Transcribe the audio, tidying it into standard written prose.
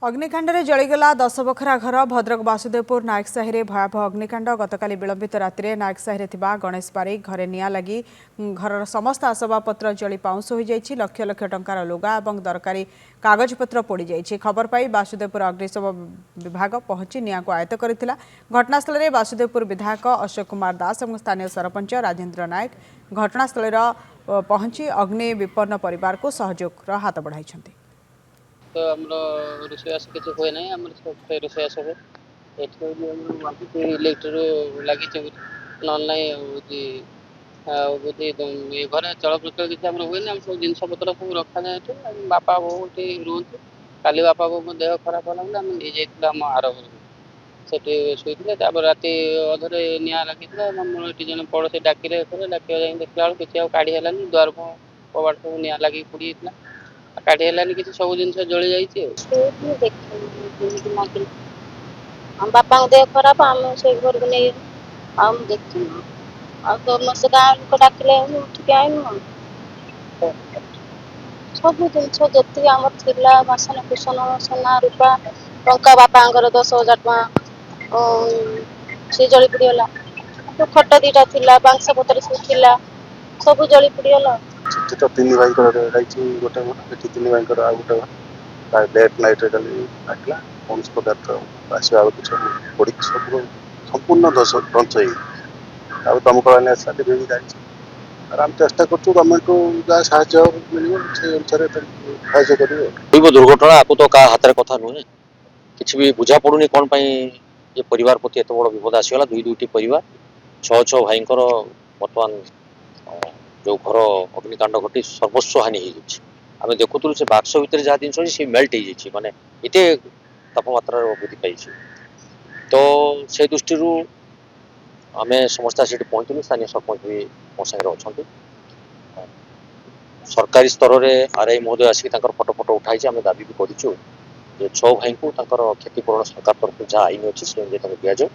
अग्निकांड जलीगला 10 बखरा घर भद्रक वासुदेवपुर नायकसाही में भयावह अग्निकांड गतकाली विलंबित राति नायकसाही गणेश पारिक घरे निआं लगी घर समस्त आसबाबपत्र जली पाउंश हो जाइछि। लक्ष लक्ष टंकार लुगा और दरकारी कागजपत्र पोड़ी जाइछि। खबर पाई वासुदेवपुर अग्निशम विभाग पहुंची निआं को आयत्त करथिला। घटनास्थल में वासुदेवपुर विधायक अशोक कुमार दास और स्थानीय सरपंच राजेन्द्र नायक घटनास्थल पहुंची अग्नि विपन्न परिवार को सहयोग हाथ बढ़ाइछन्ति। तो आमर रोषेबास किसी हुए ना आम रोषेबास हुए इलेक्ट्रिक लगी ना घर चल प्रचल किसी हुए ना सब जिन पतर सब रखा जाए बापा बो रुहतु काली बापा बो देह खराब है आम नहीं आम आर घर से शुई राति अधरे निआ लगी जन पड़ोसी डाकिले डाक देखला किसी काढ़ी द्वार कबाट सब निआ लगी पोड़ी काढ़ी किसी सब जिन जली जाइए। हम बापा देह खराब आम से घर को नहीं आम देखु से गाँव लोक डाकिले उठिक आईनु सब जिन जी आम थी बासन कुसन सोना रूपा टंका बापा 10,000 टका सी जली पड़गला। खट दीटा थी बांस पतर सब जली पड़गला। तो 3 भाई गोटे गोटे 3 भाई आ गोटे लेट नाइट लागला कौन पदार्थ आसवा पड़ी सब संपूर्ण ध्वंस हो दमकल आम चेष्टा कर गवर्नमेंट को जहाँ साहय मिले से अनुसार साहय कर दुर्घटना आपको तो क्या हाथ कथा नुहे कि भी बुझा पड़ूनी कौन ये परिवार प्रति एत बड़ विपद आसगला। दुईटी परिवार 6 भाई बर्तमान जो घर अग्निकांड घटी सर्वस्व हानि आम देखुलु से बाक्स भितर जहाँ जिन सी मेल्ट हो माने एते तापमात्रा वृद्धि पाई। तो से दृष्टि आम समस्त आस पहुँचलु। स्थानीय सरपंच भी मो सागर अच्छा सरकारी स्तर में आरआई महोदय आसिक फटो फटो उठाई आम दाबी भी करूँ 6 भाई को क्षतिपूरण सरकार तरफ जहाँ आईन अच्छी से दि जाए।